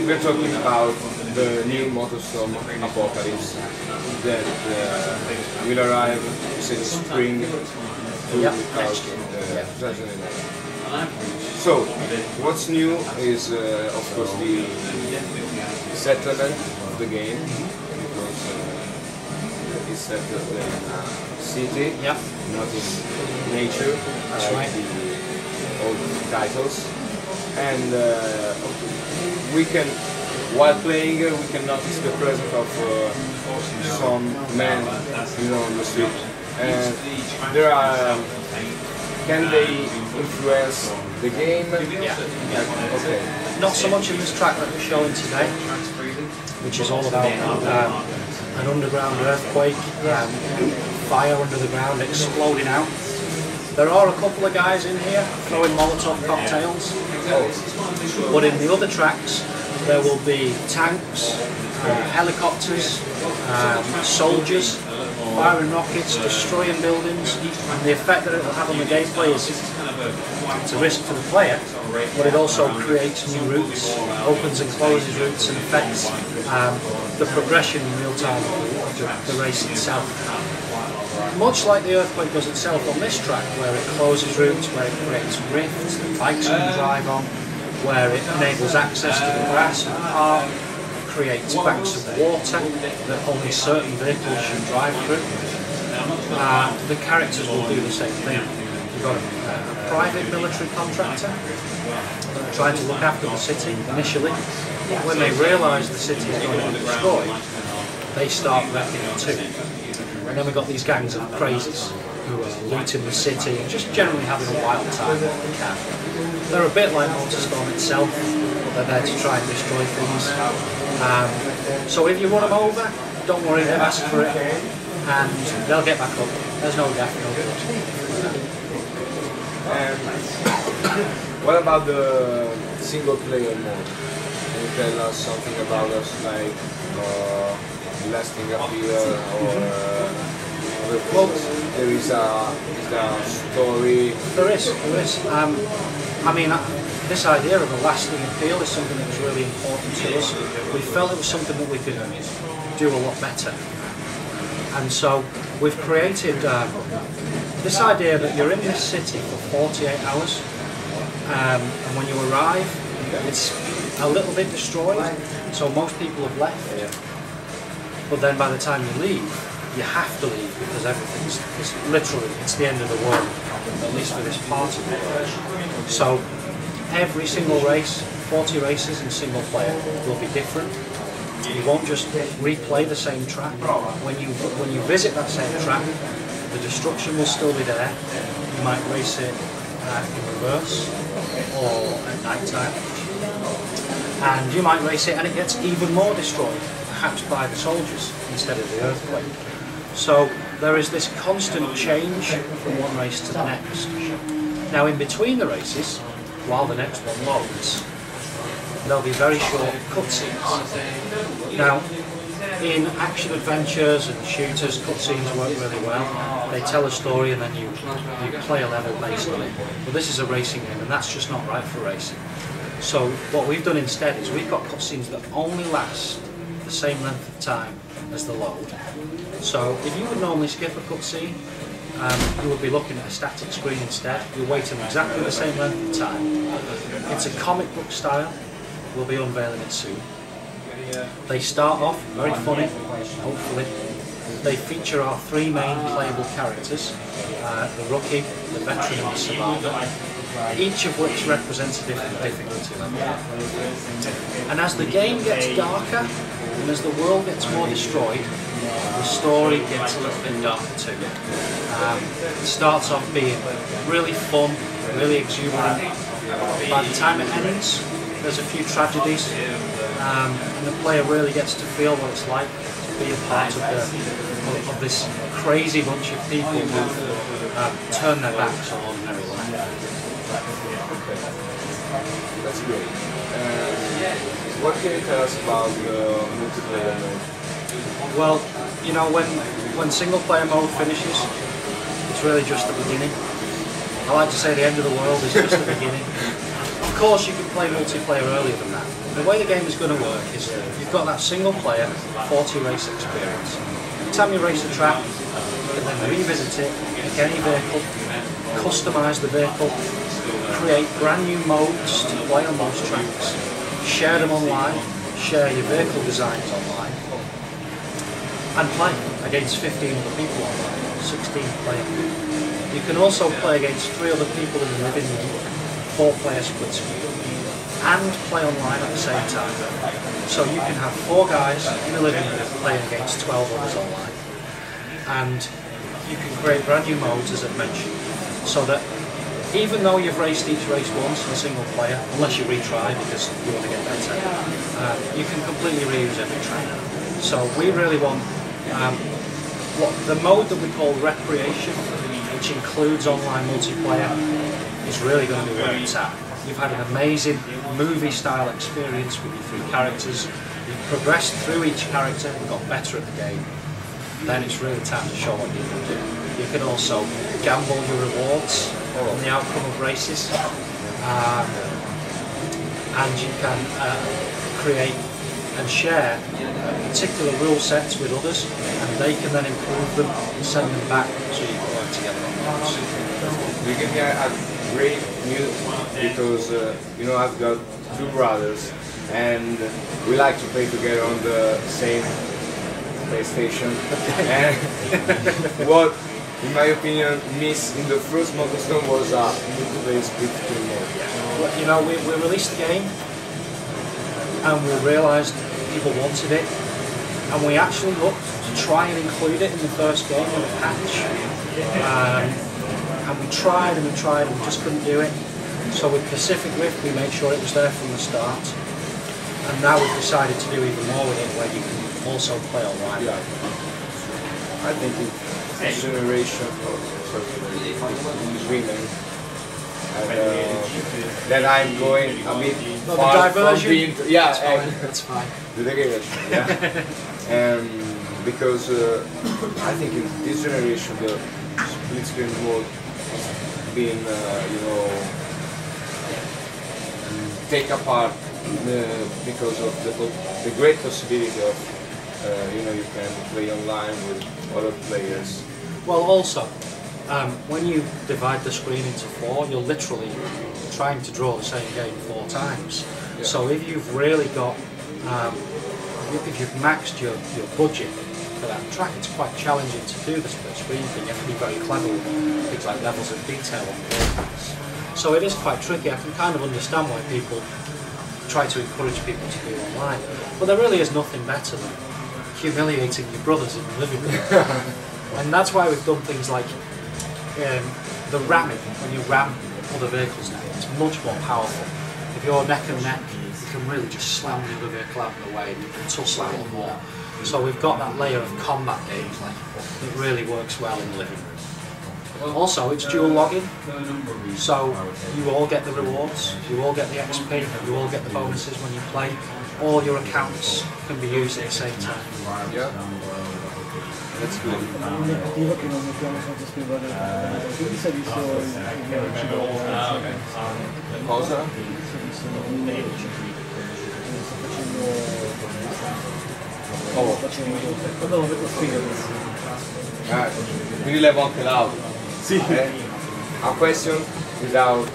we're talking about the new Motorstorm Apocalypse that will arrive in spring 2011. So, what's new is of course the settlement of the game, because it's settled in a city, not in nature, like the old titles. And we can, while playing, we can notice the presence of some men, on the street. And there are. Can they influence the game? Yeah. Okay. Not so much in this track that we're showing today, which is all about an underground earthquake, fire under the ground exploding out. There are a couple of guys in here throwing Molotov cocktails, but in the other tracks there will be tanks, helicopters, soldiers, firing rockets, destroying buildings, and the effect that it will have on the gameplay is it's a risk for the player, but it also creates new routes, opens and closes routes, and affects the progression in real time of the race itself. Much like the earthquake does itself on this track, where it closes routes, where it creates rifts that bikes can drive on, where it enables access to the grass and the park, creates banks of water that only certain vehicles should drive through. The characters will do the same thing. You've got a private military contractor trying to look after the city initially. When they realise the city is going to be destroyed, they start wrecking it too. And then we've got these gangs of crazies who are looting the city and just generally having a wild time if they can. They're a bit like Motorstorm itself, but they're there to try and destroy things. So if you run them over, don't worry, they've asked for it, and they'll get back up. There's no death, no blood. What about the single player mode? Can you tell us something about us, like blasting up here, or well, there is a story? There is. I mean, this idea of a lasting appeal is something that was really important to us. We felt it was something that we could do a lot better. And so we've created this idea that you're in this city for 48 hours, and when you arrive, it's a little bit destroyed, so most people have left. But then by the time you leave, you have to leave, because everything's literally, it's the end of the world, at least for this part of the world. So every single race, 40 races in single player, will be different. You won't just replay the same track. When you visit that same track, the destruction will still be there. You might race it in reverse or at night time, and you might race it and it gets even more destroyed, perhaps by the soldiers instead of the earthquake. So there is this constant change from one race to the next. Now in between the races, while the next one loads, there'll be very short cutscenes. Now, in action adventures and shooters, cutscenes work really well. They tell a story and then you play a level based on it. But this is a racing game, and that's just not right for racing. So what we've done instead is we've got cutscenes that only last the same length of time as the load. So if you would normally skip a cutscene, you would be looking at a static screen instead. You're waiting exactly the same length of time. It's a comic book style. We'll be unveiling it soon. They start off very funny, hopefully. They feature our three main playable characters, the rookie, the veteran and the survivor, each of which represents a different difficulty level. And as the game gets darker, and as the world gets more destroyed, the story gets a little bit darker too. It starts off being really fun, really exuberant. By the time it ends, there's a few tragedies, and the player really gets to feel what it's like to be a part of this crazy bunch of people who turn their backs on ordinary life. That's great. What can you tell us about the multiplayer mode? Well, you know, when single player mode finishes, it's really just the beginning. I like to say the end of the world is just the beginning. Of course, you can play multiplayer earlier than that, the way the game is going to work is that you've got that single player 40 race experience. Every time you race the track, you can then revisit it, pick any vehicle, customise the vehicle, create brand new modes to play on those tracks, share them online, share your vehicle designs online, and play against 15 other people online, 16 players. You can also play against 3 other people in the living room, 4-player split screen, and play online at the same time. So you can have 4 guys in the living room playing against 12 others online, and you can create brand new modes, as I've mentioned, so that even though you've raced each race once in a single player, unless you retry because you want to get better, you can completely reuse every track. So we really want what the mode that we call recreation, which includes online multiplayer, is really going to be where it's at. You've had an amazing movie-style experience with your 3 characters. You've progressed through each character and got better at the game. Then it's really time to show what you can do. You can also gamble your rewards on the outcome of races, and you can create and share particular rule sets with others, and they can then improve them and send them back so you can work together on those. You give me a great news because you know, I've got 2 brothers and we like to play together on the same PlayStation. And what, in my opinion, missed in the first Motorstorm was a multiplayer split screen mode. You know, we released the game and we realised people wanted it, and we actually looked to try and include it in the first game in a patch, and we tried and we just couldn't do it. So with Pacific Rift we made sure it was there from the start, and now we've decided to do even more with it, where you can also play online. Yeah. I think it's generation of women. Then I'm going a bit far from being, that's fine. The digression, yeah. Because I think in this generation the split screen mode has been, you know, take apart because of the great possibility of, you know, you can play online with other players. Well, also, when you divide the screen into 4, you're literally trying to draw the same game 4 times. Yeah. So if you've really got, if you've maxed your budget for that track, it's quite challenging to do the split screen thing. You have to be very clever with things like levels of detail on the vehicles. So it is quite tricky. I can kind of understand why people try to encourage people to do online. But there really is nothing better than humiliating your brothers in the living room. And that's why we've done things like the ramming. When you ram other vehicles now, it's much more powerful. If you're neck and neck, you can really just slam the other vehicle out of the way and you can tussle a lot more. So we've got that layer of combat gameplay that really works well in the living room. Also, it's dual login, so you all get the rewards, you all get the XP, you all get the bonuses when you play. All your accounts can be used at the same time. Yeah. That's good. Cosa? Quindi levo anche l'auto. Sì. A question without